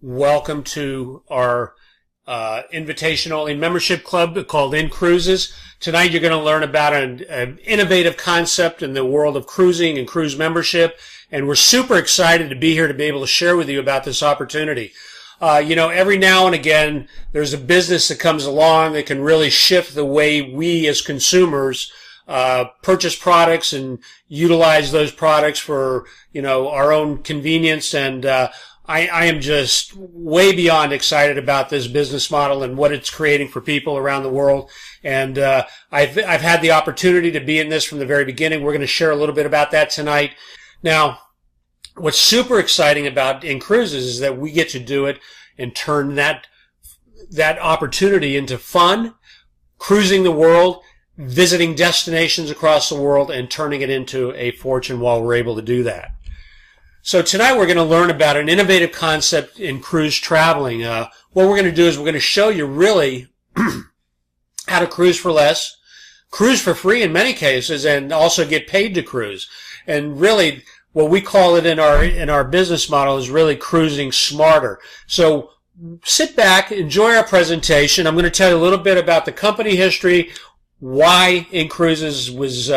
Welcome to our invitation-only membership club called InCruises. Tonight you're going to learn about an innovative concept in the world of cruising and cruise membership, and we're super excited to be here to be able to share with you about this opportunity. Every now and again there's a business that comes along that can really shift the way we as consumers purchase products and utilize those products for, our own convenience. And I am just way beyond excited about this business model and what it's creating for people around the world. And I've had the opportunity to be in this from the very beginning. We're going to share a little bit about that tonight. Now, what's super exciting about InCruises is that we get to do it and turn that opportunity into fun, cruising the world, visiting destinations across the world, and turning it into a fortune while we're able to do that. So tonight we're going to learn about an innovative concept in cruise traveling. What we're going to do is we're going to show you really how to cruise for less, cruise for free in many cases, and also get paid to cruise. And really, what we call it in our business model is really cruising smarter. So sit back, enjoy our presentation. I'm going to tell you a little bit about the company history, why InCruises was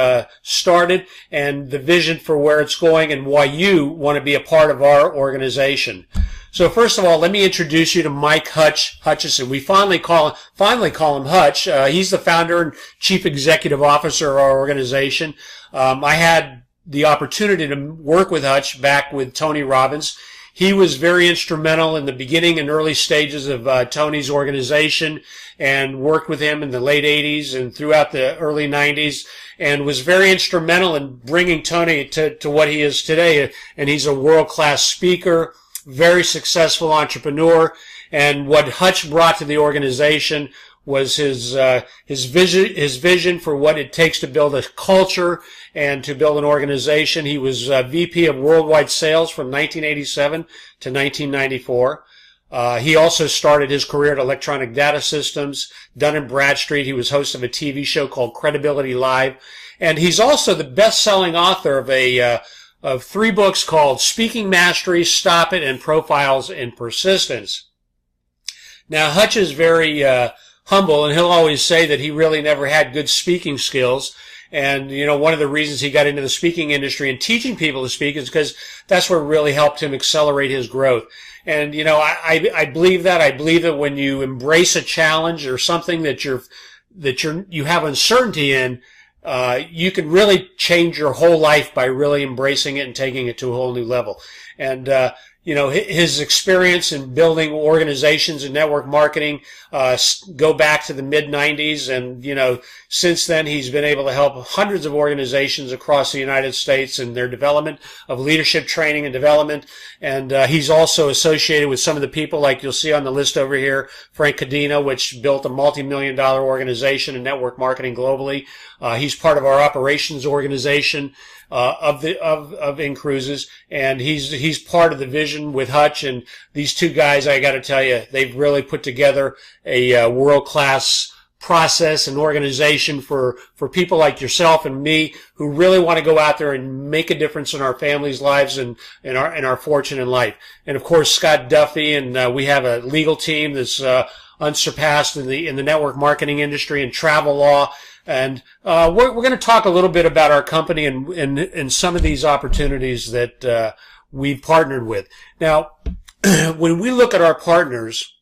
started, and the vision for where it's going, and why you want to be a part of our organization. So first of all, let me introduce you to Mike Hutchison. We finally call him Hutch. He's the founder and chief executive officer of our organization. I had the opportunity to work with Hutch back with Tony Robbins. He was very instrumental in the beginning and early stages of Tony's organization, and worked with him in the late 80s and throughout the early 90s, and was very instrumental in bringing Tony to what he is today. And he's a world-class speaker, very successful entrepreneur. And what Hutch brought to the organization was his vision for what it takes to build a culture and to build an organization. He was VP of Worldwide Sales from 1987 to 1994. He also started his career at Electronic Data Systems, Dun & Bradstreet. He was host of a TV show called Credibility Live. And he's also the best-selling author of 3 books called Speaking Mastery, Stop It, and Profiles in Persistence. Now, Hutch is very humble, and he'll always say that he really never had good speaking skills. And, one of the reasons he got into the speaking industry and teaching people to speak is because that's what really helped him accelerate his growth. And, I believe that. I believe that when you embrace a challenge or something that you have uncertainty in, you can really change your whole life by really embracing it and taking it to a whole new level. And, his experience in building organizations and network marketing go back to the mid-90s, and since then he's been able to help hundreds of organizations across the United States in their development of leadership training and development. And he's also associated with some of the people like you'll see on the list over here, Frank Cadena, which built a multi-million-dollar organization in network marketing globally. He's part of our operations organization of InCruises, and he's part of the vision with Hutch. And these two guys, I got to tell you, they've really put together a world-class process and organization for people like yourself and me who really want to go out there and make a difference in our families' lives and in our fortune in life. And of course, Scott Duffy, and we have a legal team that's unsurpassed in the network marketing industry and travel law. And we're going to talk a little bit about our company and some of these opportunities that we've partnered with. Now, when we look at our partners,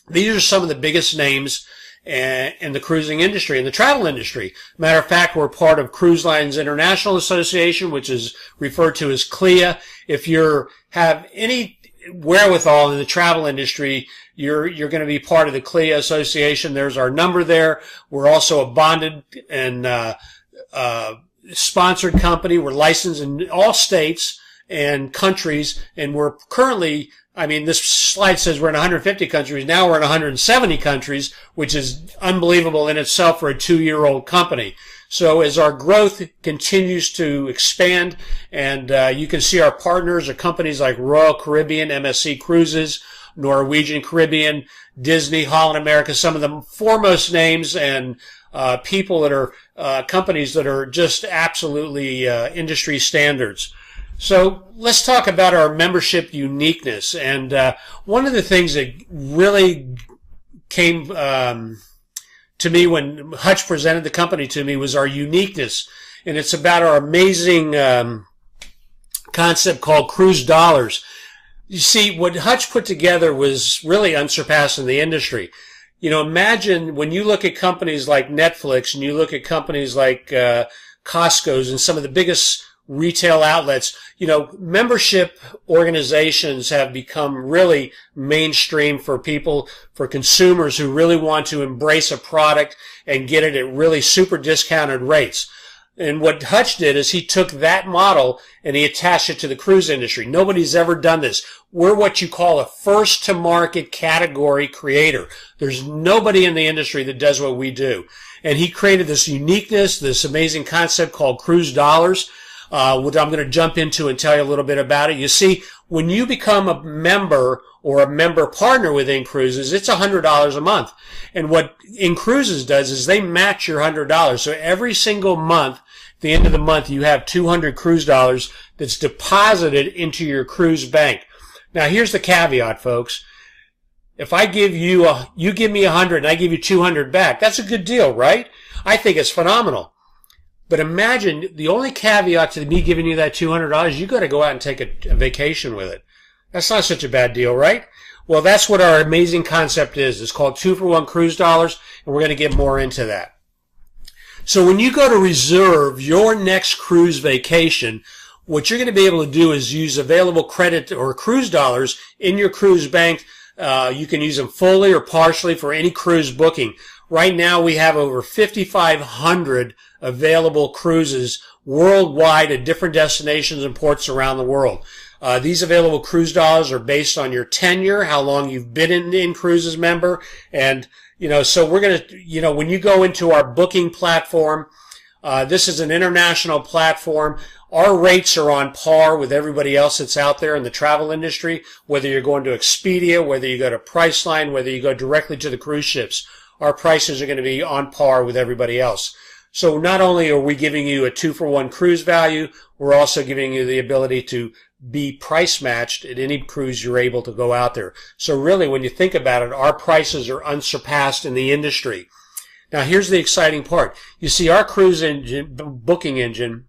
these are some of the biggest names in the cruising industry, in the travel industry. Matter of fact, we're part of Cruise Lines International Association, which is referred to as CLIA. If you have any wherewithal in the travel industry, you're going to be part of the CLIA Association. There's our number there. We're also a bonded and sponsored company. We're licensed in all states and countries, and we're currently, this slide says we're in 150 countries. Now we're in 170 countries, which is unbelievable in itself for a 2-year-old company. So as our growth continues to expand, and you can see our partners are companies like Royal Caribbean, MSC Cruises, Norwegian Caribbean, Disney, Holland America, some of the foremost names and people that are companies that are just absolutely industry standards. So let's talk about our membership uniqueness. And one of the things that really came to me when Hutch presented the company to me was our uniqueness. And it's about our amazing concept called Cruise Dollars. You see, what Hutch put together was really unsurpassed in the industry. You know, imagine when you look at companies like Netflix and you look at companies like Costco's and some of the biggest retail outlets, you know, membership organizations have become really mainstream for people, for consumers who really want to embrace a product and get it at really super discounted rates. And what Hutch did is he took that model and he attached it to the cruise industry. Nobody's ever done this. We're what you call a first-to-market category creator. There's nobody in the industry that does what we do. And he created this uniqueness, this amazing concept called Cruise Dollars, what I'm going to jump into and tell you a little bit about it. You see, when you become a member or a member partner with InCruises, it's $100 a month. And what InCruises does is they match your $100. So every single month, at the end of the month, you have 200 cruise dollars that's deposited into your cruise bank. Now, here's the caveat, folks. If I give you, you give me 100 and I give you 200 back, that's a good deal, right? I think it's phenomenal. But imagine the only caveat to me giving you that $200, you got to go out and take a vacation with it. That's not such a bad deal, right? Well, that's what our amazing concept is. It's called 2-for-1 Cruise Dollars, and we're going to get more into that. So when you go to reserve your next cruise vacation, what you're going to be able to do is use available credit or cruise dollars in your cruise bank. You can use them fully or partially for any cruise booking. Right now, we have over 5,500 available cruises worldwide at different destinations and ports around the world. These available cruise dollars are based on your tenure, how long you've been an InCruises member, and so we're going to, when you go into our booking platform, this is an international platform. Our rates are on par with everybody else that's out there in the travel industry, whether you're going to Expedia, whether you go to Priceline, whether you go directly to the cruise ships. Our prices are going to be on par with everybody else. So not only are we giving you a 2-for-1 cruise value, we're also giving you the ability to be price matched at any cruise you're able to go out there. So really, when you think about it, our prices are unsurpassed in the industry. Now, here's the exciting part. You see, our cruise engine, booking engine,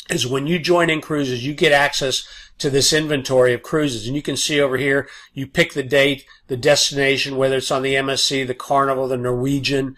is when you join InCruises, you get access to this inventory of cruises. And you can see over here, you pick the date, the destination, whether it's on the MSC, the Carnival, the Norwegian,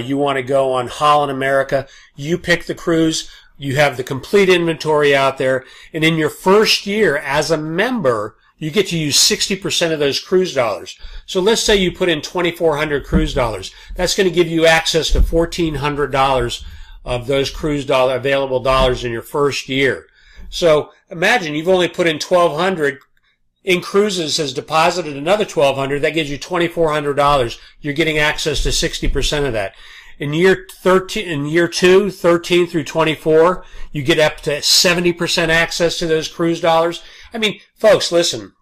you want to go on Holland America. You pick the cruise. You have the complete inventory out there. And in your first year as a member, you get to use 60% of those cruise dollars. So let's say you put in 2,400 cruise dollars. That's going to give you access to $1,400 of those cruise dollar available dollars in your first year. So imagine you've only put in 1,200. InCruises has deposited another 1,200. That gives you $2,400. You're getting access to 60% of that. In year 2, 13 through 24, you get up to 70% access to those cruise dollars. I mean, folks, listen,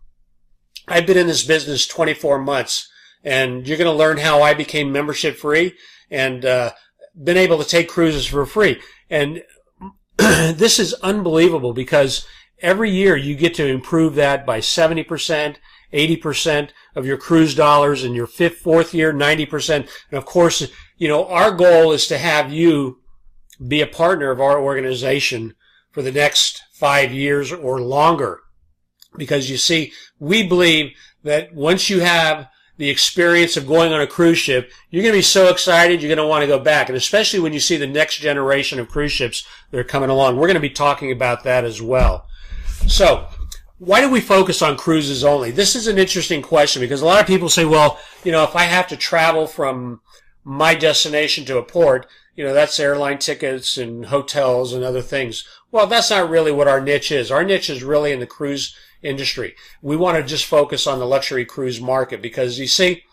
I've been in this business 24 months, and you're going to learn how I became membership free and been able to take cruises for free. And this is unbelievable because every year you get to improve that by 70%, 80% of your cruise dollars. In your fourth year, 90%. And of course, our goal is to have you be a partner of our organization for the next 5 years or longer. Because you see, we believe that once you have the experience of going on a cruise ship, you're going to be so excited you're going to want to go back. And especially when you see the next generation of cruise ships that are coming along. We're going to be talking about that as well. So, why do we focus on cruises only? This is an interesting question because a lot of people say, well, if I have to travel from my destination to a port, that's airline tickets and hotels and other things. Well, that's not really what our niche is. Our niche is really in the cruise industry. We want to just focus on the luxury cruise market because, you see,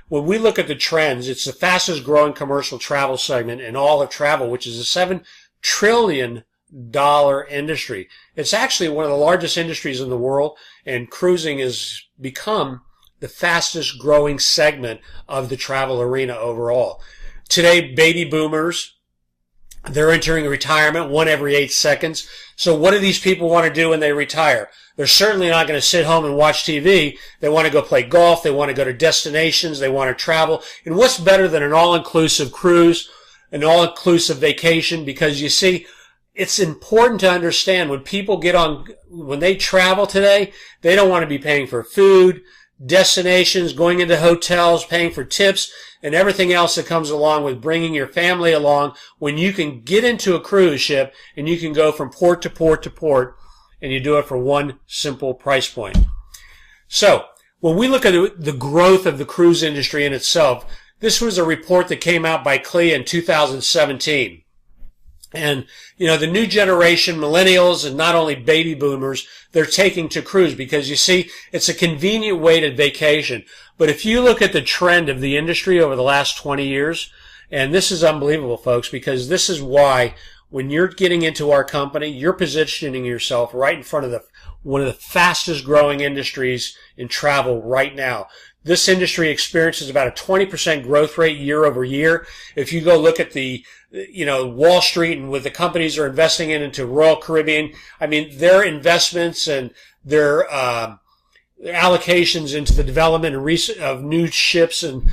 when we look at the trends, it's the fastest growing commercial travel segment in all of travel, which is a $7 trillion industry. It's actually one of the largest industries in the world, and cruising has become the fastest growing segment of the travel arena overall. Today, baby boomers They're entering retirement, one every 8 seconds. So what do these people want to do when they retire? They're certainly not going to sit home and watch TV. They want to go play golf. They want to go to destinations. They want to travel. And what's better than an all-inclusive cruise, an all-inclusive vacation? Because you see, it's important to understand when they travel today, they don't want to be paying for food, destinations, going into hotels, paying for tips, and everything else that comes along with bringing your family along, when you can get into a cruise ship and you can go from port to port to port, and you do it for one simple price point. So when we look at the growth of the cruise industry in itself, this was a report that came out by CLIA in 2017. And, the new generation, millennials, and not only baby boomers, they're taking to cruise because, you see, it's a convenient way to vacation. But if you look at the trend of the industry over the last 20 years, and this is unbelievable, folks, because this is why when you're getting into our company, you're positioning yourself right in front of one of the fastest growing industries in travel right now. This industry experiences about a 20% growth rate year over year. If you go look at the Wall Street and what the companies are investing into Royal Caribbean, I mean, their investments and their allocations into the development of new ships and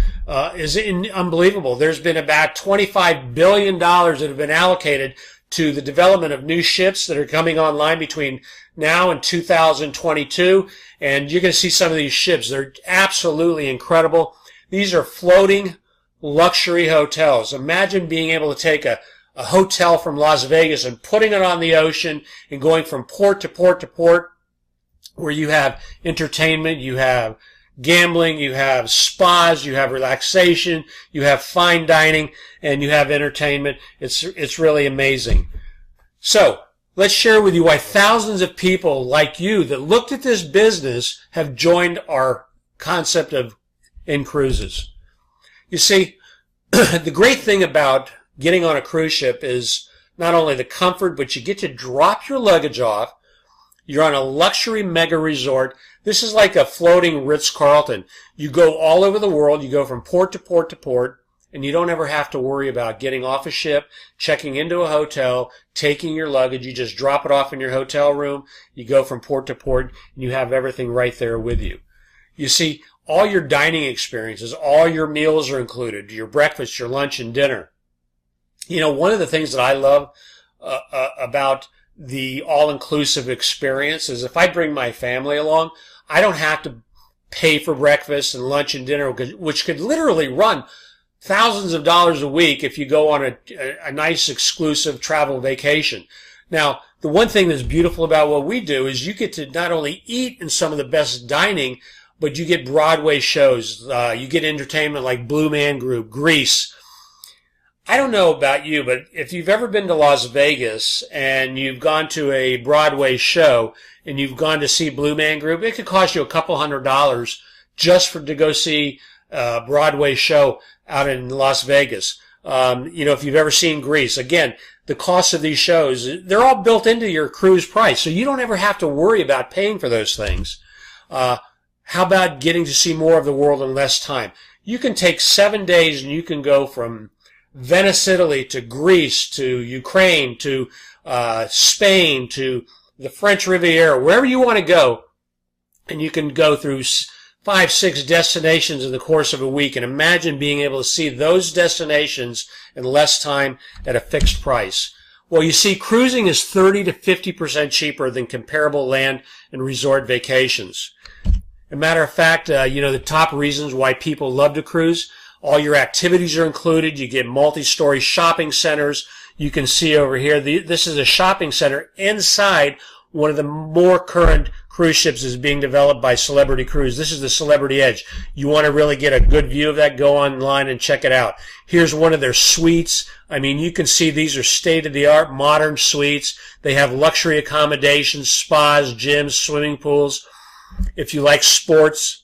is unbelievable. There's been about $25 billion that have been allocated to the development of new ships that are coming online between now and 2022. And you're going to see some of these ships. They're absolutely incredible. These are floating luxury hotels. Imagine being able to take a hotel from Las Vegas and putting it on the ocean and going from port to port to port, where you have entertainment, you have gambling, you have spas, you have relaxation, you have fine dining, and you have entertainment. It's really amazing. So let's share with you why thousands of people like you that looked at this business have joined our concept of InCruises. You see, the great thing about getting on a cruise ship is not only the comfort, but you get to drop your luggage off. You're on a luxury mega resort. This is like a floating Ritz-Carlton. You go all over the world. You go from port to port to port, and you don't ever have to worry about getting off a ship, checking into a hotel, taking your luggage. You just drop it off in your hotel room. You go from port to port, and you have everything right there with you. You see, all your dining experiences, all your meals are included, your breakfast, your lunch, and dinner. One of the things that I love about the all-inclusive experience is if I bring my family along, I don't have to pay for breakfast and lunch and dinner, which could literally run thousands of dollars a week if you go on a nice exclusive travel vacation. Now, the one thing that's beautiful about what we do is you get to not only eat in some of the best dining, but you get Broadway shows. You get entertainment like Blue Man Group, Grease. I don't know about you, but if you've ever been to Las Vegas and you've gone to a Broadway show and you've gone to see Blue Man Group, it could cost you a couple $100 just to go see a Broadway show out in Las Vegas. If you've ever seen Grease, again, the cost of these shows, they're all built into your cruise price, so you don't ever have to worry about paying for those things. How about getting to see more of the world in less time? You can take 7 days and you can go from Venice, Italy, to Greece, to Ukraine, to Spain, to the French Riviera, wherever you want to go, and you can go through 5, 6 destinations in the course of a week, and imagine being able to see those destinations in less time at a fixed price. Well, you see, cruising is 30 to 50% cheaper than comparable land and resort vacations. As a matter of fact, the top reasons why people love to cruise, all your activities are included. You get multi-story shopping centers. You can see over here, this is a shopping center inside one of the more current cruise ships is being developed by Celebrity Cruise. This is the Celebrity Edge. You want to really get a good view of that, go online and check it out. Here's one of their suites. I mean, you can see these are state-of-the-art modern suites. They have luxury accommodations, spas, gyms, swimming pools. If you like sports,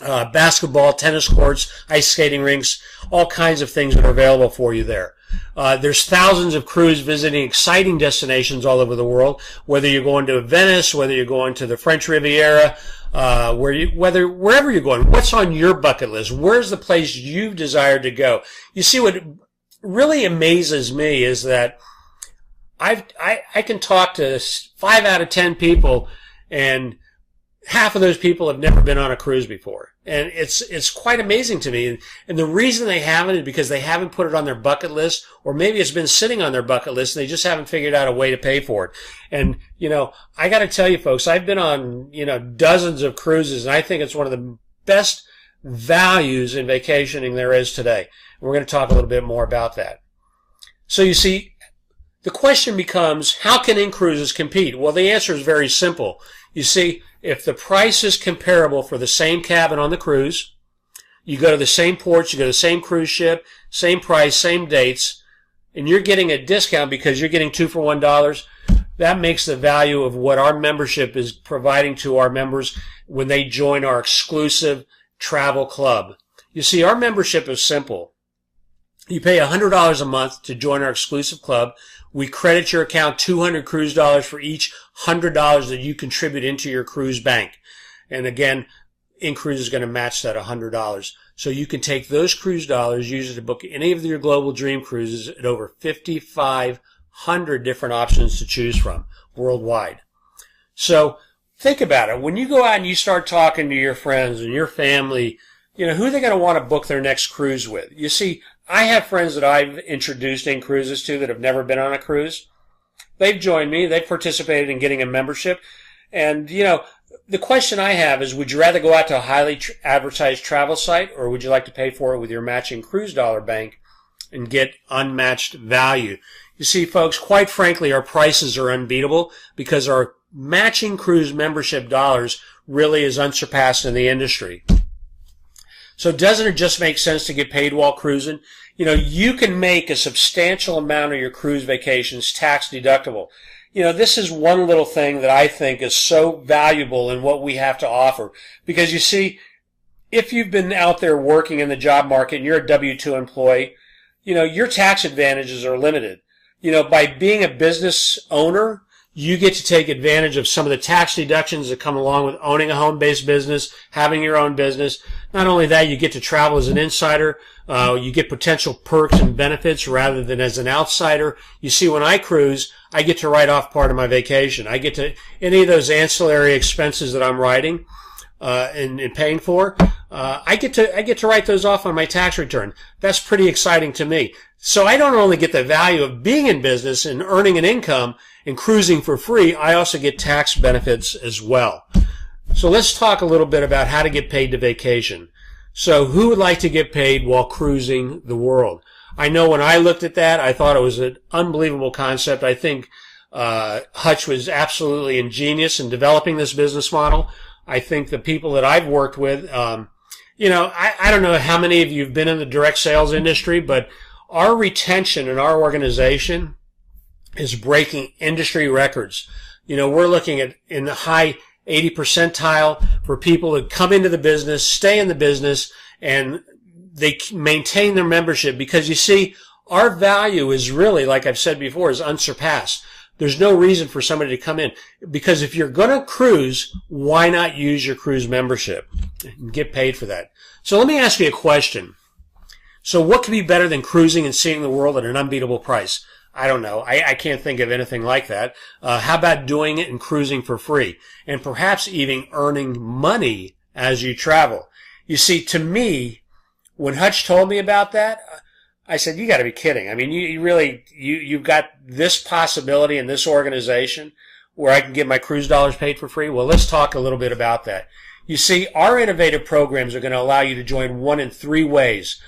basketball, tennis courts, ice skating rinks, all kinds of things that are available for you there. There's thousands of crews visiting exciting destinations all over the world, whether you're going to Venice, whether you're going to the French Riviera, wherever you're going. What's on your bucket list? Where's the place you've desired to go? You see, what really amazes me is that I can talk to 5 out of 10 people, and half of those people have never been on a cruise before. And it's quite amazing to me. And the reason they haven't is because they haven't put it on their bucket list, or maybe it's been sitting on their bucket list and they just haven't figured out a way to pay for it. And, I got to tell you folks, I've been on, dozens of cruises, and I think it's one of the best values in vacationing there is today. And we're going to talk a little bit more about that. So you see, the question becomes, how can InCruises compete? Well, the answer is very simple. You see, if the price is comparable for the same cabin on the cruise, you go to the same ports, you go to the same cruise ship, same price, same dates, and you're getting a discount because you're getting 2 for $1, that makes the value of what our membership is providing to our members when they join our exclusive travel club. You see, our membership is simple. You pay $100 a month to join our exclusive club. We credit your account $200 cruise dollars for each $100 that you contribute into your cruise bank. And again, InCruises is going to match that $100. So you can take those cruise dollars, use it to book any of your global dream cruises at over 5,500 different options to choose from worldwide. So think about it. When you go out and you start talking to your friends and your family, who are they going to want to book their next cruise with? You see, I have friends that I've introduced InCruises to that have never been on a cruise. They've joined me. They've participated in getting a membership. And, the question I have is, would you rather go out to a highly advertised travel site, or would you like to pay for it with your matching cruise dollar bank and get unmatched value? You see, folks, quite frankly, our prices are unbeatable because our matching cruise membership dollars really is unsurpassed in the industry. So doesn't it just make sense to get paid while cruising? You can make a substantial amount of your cruise vacations tax deductible. This is one little thing that I think is so valuable in what we have to offer. Because you see, if you've been out there working in the job market and you're a W-2 employee, your tax advantages are limited. By being a business owner, you get to take advantage of some of the tax deductions that come along with owning a home-based business, having your own business. Not only that, you get to travel as an insider. You get potential perks and benefits rather than as an outsider. You see, when I cruise, I get to write off part of my vacation. I get to, any of those ancillary expenses that I'm writing and paying for, I get to write those off on my tax return. That's pretty exciting to me. So I don't only get the value of being in business and earning an income and cruising for free, I also get tax benefits as well. So let's talk a little bit about how to get paid to vacation. So who would like to get paid while cruising the world? I know when I looked at that, I thought it was an unbelievable concept. I think Hutch was absolutely ingenious in developing this business model. I think the people that I've worked with, I don't know how many of you have been in the direct sales industry, but our retention in our organization is breaking industry records. We're looking at in the high 80 percentile for people that come into the business, stay in the business, and they maintain their membership because you see, our value is really, like I've said before, is unsurpassed. There's no reason for somebody to come in because if you're going to cruise, why not use your cruise membership and get paid for that? So let me ask you a question. So what could be better than cruising and seeing the world at an unbeatable price? I don't know. I can't think of anything like that. How about doing it and cruising for free? And perhaps even earning money as you travel. You see, to me, when Hutch told me about that, I said, you got to be kidding. I mean, you've got this possibility in this organization where I can get my cruise dollars paid for free? Well, let's talk a little bit about that. You see, our innovative programs are going to allow you to join one in 3 ways.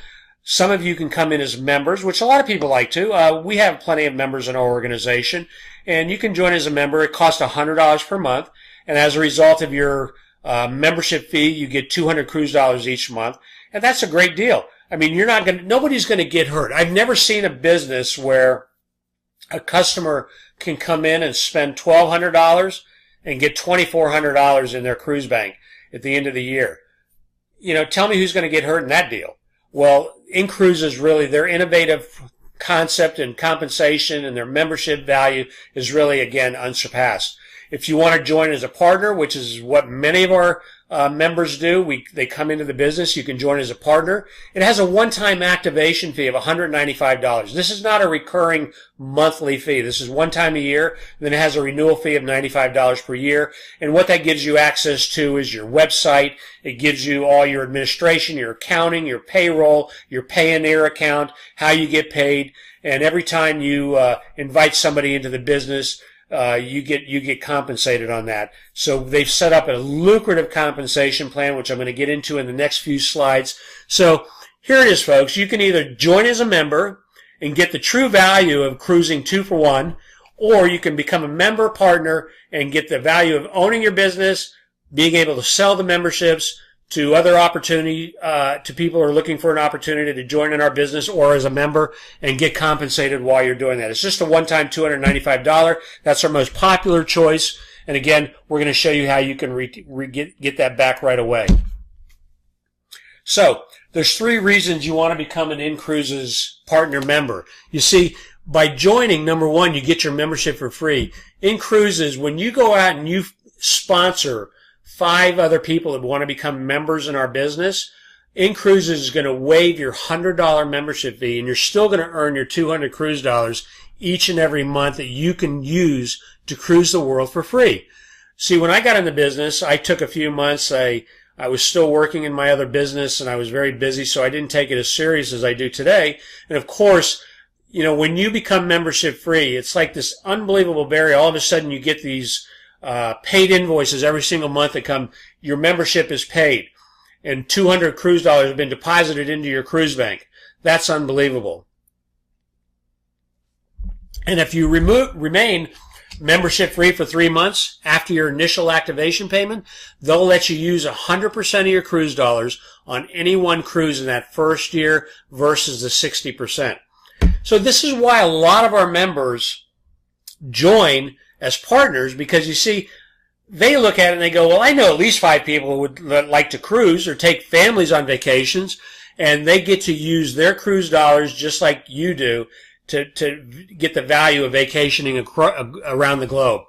Some of you can come in as members, which a lot of people like to. We have plenty of members in our organization, and you can join as a member. It costs $100 per month, and as a result of your membership fee, you get $200 cruise dollars each month, and that's a great deal. I mean, nobody's going to get hurt. I've never seen a business where a customer can come in and spend $1,200 and get $2,400 in their cruise bank at the end of the year. Tell me who's going to get hurt in that deal. Well, InCruises really, their innovative concept and compensation and their membership value is really, again, unsurpassed. If you want to join as a partner, which is what many of our members do. They come into the business. You can join as a partner. It has a one-time activation fee of $195. This is not a recurring monthly fee. This is one time a year. Then it has a renewal fee of $95 per year. And what that gives you access to is your website. It gives you all your administration, your accounting, your payroll, your Payoneer account, how you get paid. And every time you invite somebody into the business, you get compensated on that. So they've set up a lucrative compensation plan, which I'm going to get into in the next few slides. So here it is, folks. You can either join as a member and get the true value of cruising 2 for 1, or you can become a member partner and get the value of owning your business, being able to sell the memberships to other opportunity, to people who are looking for an opportunity to join in our business or as a member and get compensated while you're doing that. It's just a one-time $295. That's our most popular choice. And again, we're going to show you how you can get that back right away. So there's 3 reasons you want to become an InCruises partner member. You see, by joining, number 1, you get your membership for free. InCruises, when you go out and you sponsor 5 other people that want to become members in our business, InCruises is going to waive your $100 membership fee, and you're still going to earn your 200 cruise dollars each and every month that you can use to cruise the world for free. See, when I got in the business, I took a few months. I was still working in my other business, and I was very busy, so I didn't take it as serious as I do today. And of course, you know, when you become membership free, it's like this unbelievable barrier. All of a sudden, you get these paid invoices every single month that come, your membership is paid, and 200 cruise dollars have been deposited into your cruise bank. That's unbelievable. And if you remain membership free for 3 months after your initial activation payment, they'll let you use 100% of your cruise dollars on any one cruise in that first year versus the 60%. So this is why a lot of our members join as partners, because you see, they look at it and they go, well, I know at least 5 people who would like to cruise or take families on vacations, and they get to use their cruise dollars just like you do to get the value of vacationing around the globe.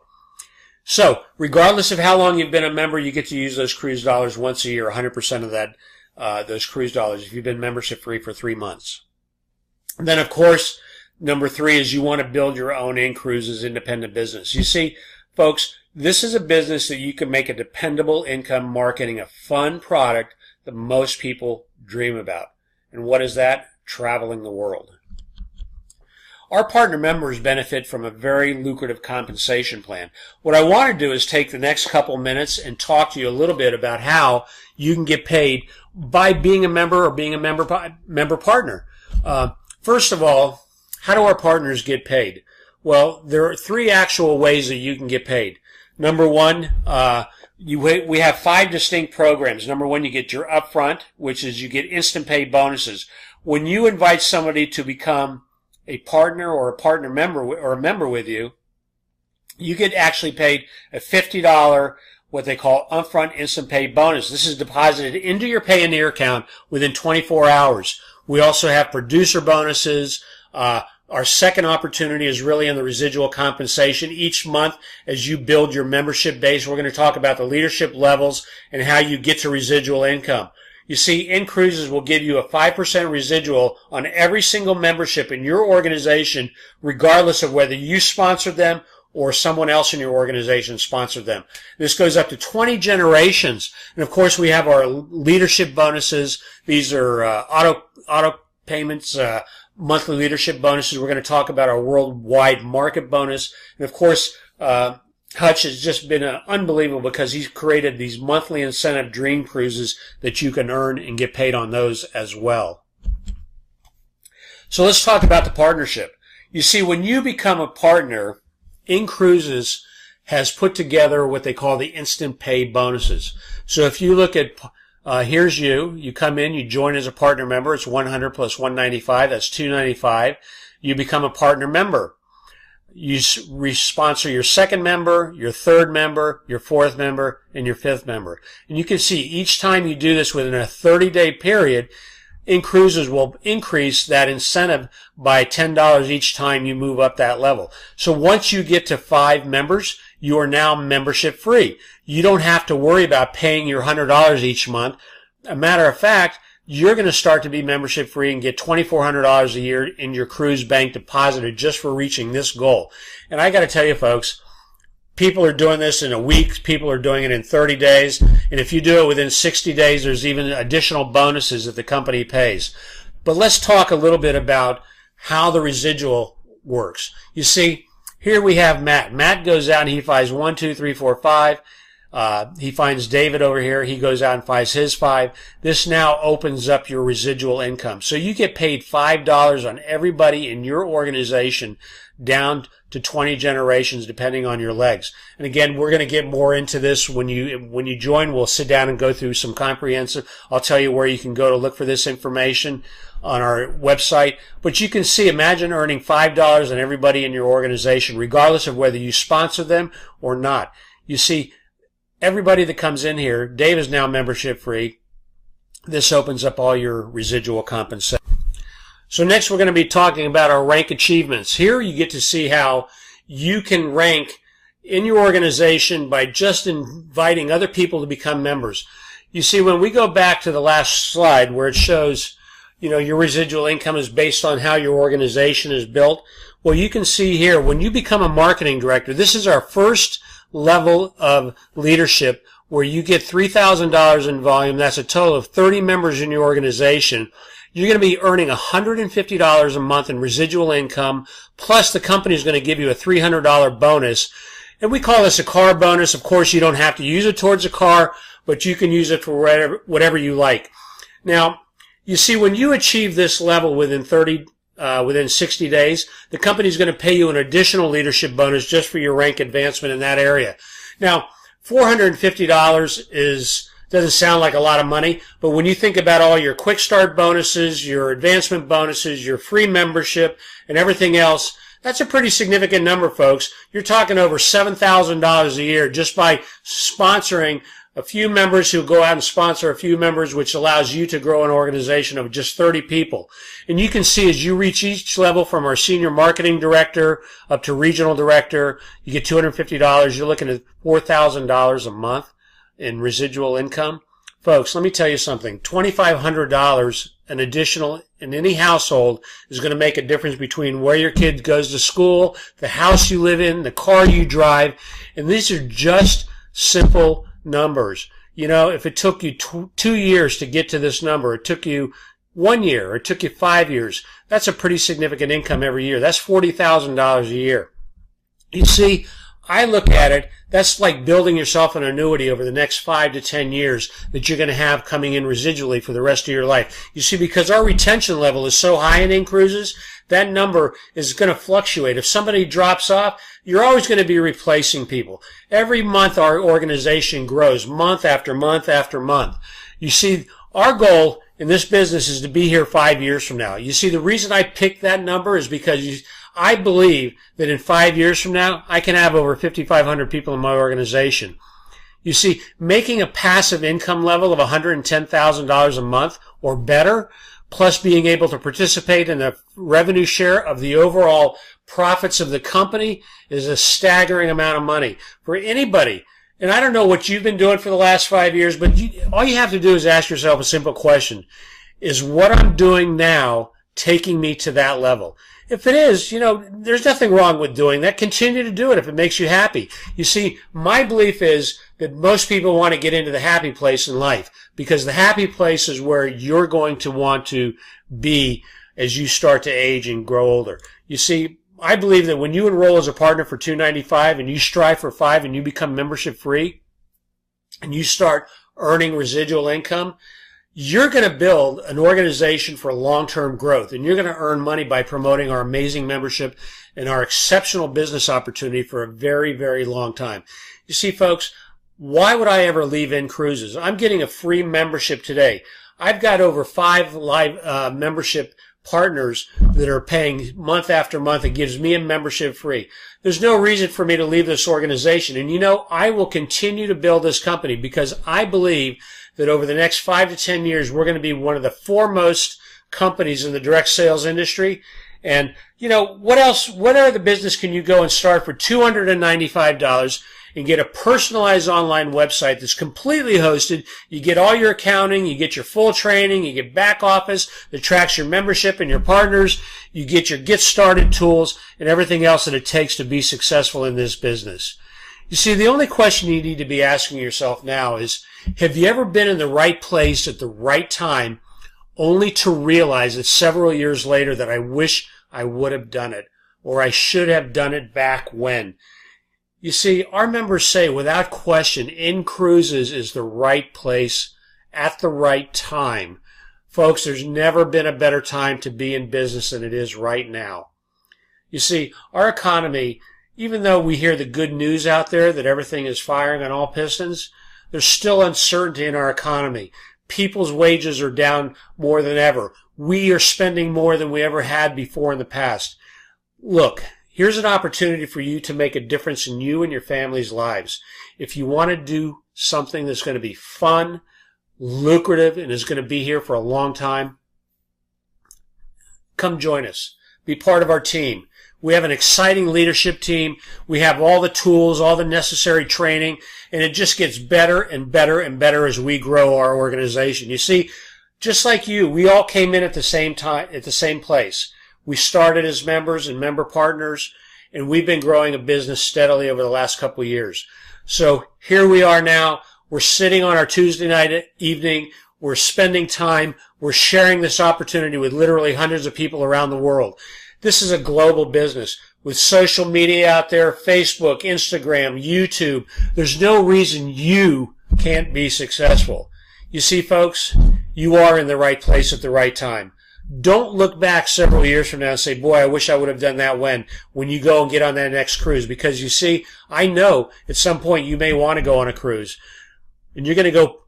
So regardless of how long you've been a member, you get to use those cruise dollars once a year, 100% of that, those cruise dollars, if you've been membership free for 3 months. And then, of course, number 3 is you want to build your own InCruises independent business. You see, folks, this is a business that you can make a dependable income marketing a fun product that most people dream about. And what is that? Traveling the world. Our partner members benefit from a very lucrative compensation plan. What I want to do is take the next couple minutes and talk to you a little bit about how you can get paid by being a member or being a member partner. First of all, how do our partners get paid? Well, there are 3 actual ways that you can get paid. Number 1, we have 5 distinct programs. Number 1, you get your upfront, which is you get instant pay bonuses. When you invite somebody to become a partner or a partner member or a member with you, you get actually paid a $50, what they call upfront instant pay bonus. This is deposited into your Payoneer account within 24 hours. We also have producer bonuses. Our second opportunity is really in the residual compensation. Each month, as you build your membership base, we're going to talk about the leadership levels and how you get to residual income. You see, InCruises will give you a 5% residual on every single membership in your organization, regardless of whether you sponsored them or someone else in your organization sponsored them. This goes up to 20 generations. And of course, we have our leadership bonuses. These are auto payments, monthly leadership bonuses. We're going to talk about our worldwide market bonus. And of course, Hutch has just been unbelievable because he's created these monthly incentive dream cruises that you can earn and get paid on those as well. So let's talk about the partnership. You see, when you become a partner, InCruises has put together what they call the instant pay bonuses. So if you look at, here's you come in, you join as a partner member, it's 100 plus 195, that's 295. You become a partner member. You sponsor your second member, your third member, your fourth member, and your fifth member. And you can see each time you do this within a 30-day period, InCruises will increase that incentive by $10 each time you move up that level. So once you get to 5 members, you are now membership free. You don't have to worry about paying your $100 each month. A matter of fact, you're going to start to be membership free and get $2,400 a year in your cruise bank deposited just for reaching this goal. And I got to tell you, folks, people are doing this in a week. People are doing it in 30 days. And if you do it within 60 days, there's even additional bonuses that the company pays. But let's talk a little bit about how the residual works. You see, here we have Matt. Matt goes out and he finds 1, 2, 3, 4, 5. He finds David over here. He goes out and finds his 5. This now opens up your residual income. So you get paid $5 on everybody in your organization down to 20 generations, depending on your legs. And again, we're going to get more into this when you join. We'll sit down and go through some comprehensive. I'll tell you where you can go to look for this information on our website. But you can see, imagine earning $5 on everybody in your organization, regardless of whether you sponsor them or not. You see, everybody that comes in here, Dave is now membership free. This opens up all your residual compensation. So next we're going to be talking about our rank achievements. Here you get to see how you can rank in your organization by just inviting other people to become members. You see, when we go back to the last slide where it shows, your residual income is based on how your organization is built. Well, you can see here, when you become a marketing director, this is our first level of leadership where you get $3,000 in volume. That's a total of 30 members in your organization. You're going to be earning $150 a month in residual income, plus the company is going to give you a $300 bonus. And we call this a car bonus. Of course, you don't have to use it towards a car, but you can use it for whatever you like. Now, you see, when you achieve this level within 60 days, the company is going to pay you an additional leadership bonus just for your rank advancement in that area. Now, $450 doesn't sound like a lot of money, but when you think about all your quick start bonuses, your advancement bonuses, your free membership, and everything else, that's a pretty significant number, folks. You're talking over $7,000 a year just by sponsoring a few members who go out and sponsor a few members, which allows you to grow an organization of just 30 people. And you can see as you reach each level from our senior marketing director up to regional director, you get $250. You're looking at $4,000 a month in residual income. Folks, let me tell you something. $2,500 an additional in any household is going to make a difference between where your kid goes to school, the house you live in, the car you drive. And these are just simple numbers. If it took you 2 years to get to this number, it took you 1 year, or it took you 5 years, that's a pretty significant income every year. That's $40,000 a year. You see, I look at it, that's like building yourself an annuity over the next 5 to 10 years that you're going to have coming in residually for the rest of your life. You see, because our retention level is so high in InCruises, that number is going to fluctuate. If somebody drops off, you're always going to be replacing people. Every month our organization grows, month after month after month. You see, our goal in this business is to be here 5 years from now. You see, the reason I picked that number is because I believe that in 5 years from now, I can have over 5,500 people in my organization. You see, making a passive income level of $110,000 a month or better, plus being able to participate in the revenue share of the overall profits of the company is a staggering amount of money for anybody. And I don't know what you've been doing for the last 5 years, but all you have to do is ask yourself a simple question. Is what I'm doing now taking me to that level? If it is, there's nothing wrong with doing that. Continue to do it if it makes you happy. You see, my belief is that most people want to get into the happy place in life because the happy place is where you're going to want to be as you start to age and grow older. You see, I believe that when you enroll as a partner for $295 and you strive for $5 and you become membership free and you start earning residual income, you're going to build an organization for long-term growth, and you're going to earn money by promoting our amazing membership and our exceptional business opportunity for a very, very long time. You see, folks, why would I ever leave InCruises? I'm getting a free membership today. I've got over 5 live membership partners that are paying month after month. It gives me a membership free. There's no reason for me to leave this organization. And I will continue to build this company because I believe that over the next 5 to 10 years, we're going to be one of the foremost companies in the direct sales industry. And, you know, what else, what other business can you go and start for $295 and get a personalized online website that's completely hosted? You get all your accounting, you get your full training, you get back office that tracks your membership and your partners, you get your get started tools and everything else that it takes to be successful in this business. You see, the only question you need to be asking yourself now is, have you ever been in the right place at the right time only to realize that several years later that I wish I would have done it, or I should have done it back when? You see, our members say without question, InCruises is the right place at the right time. Folks, there's never been a better time to be in business than it is right now. You see, our economy, even though we hear the good news out there that everything is firing on all pistons, there's still uncertainty in our economy. People's wages are down more than ever. We are spending more than we ever had before in the past. Look, here's an opportunity for you to make a difference in you and your family's lives. If you want to do something that's going to be fun, lucrative, and is going to be here for a long time, come join us. Be part of our team. We have an exciting leadership team. We have all the tools, all the necessary training, and it just gets better and better and better as we grow our organization. You see, just like you, we all came in at the same time, at the same place. We started as members and member partners, and we've been growing a business steadily over the last couple of years. So here we are now. We're sitting on our Tuesday night evening. We're spending time. We're sharing this opportunity with literally hundreds of people around the world. This is a global business with social media out there, Facebook, Instagram, YouTube. There's no reason you can't be successful. You see, folks, you are in the right place at the right time. Don't look back several years from now and say, boy, I wish I would have done that when you go and get on that next cruise. Because you see, I know at some point you may want to go on a cruise. And you're going to go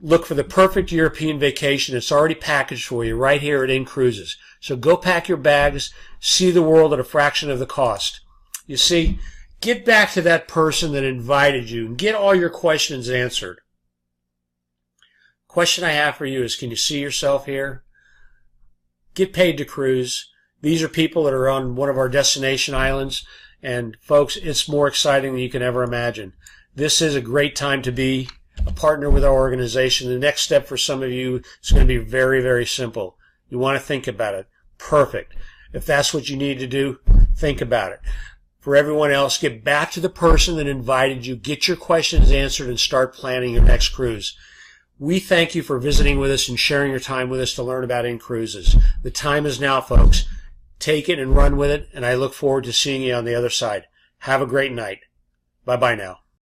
look for the perfect European vacation. It's already packaged for you right here at InCruises. So go pack your bags, see the world at a fraction of the cost. You see, get back to that person that invited you and get all your questions answered. Question I have for you is, can you see yourself here? Get paid to cruise. These are people that are on one of our destination islands. And folks, it's more exciting than you can ever imagine. This is a great time to be a partner with our organization. The next step for some of you is going to be very, very simple. You want to think about it. Perfect. If that's what you need to do, think about it. For everyone else, get back to the person that invited you. Get your questions answered and start planning your next cruise. We thank you for visiting with us and sharing your time with us to learn about InCruises. The time is now, folks. Take it and run with it, and I look forward to seeing you on the other side. Have a great night. Bye-bye now.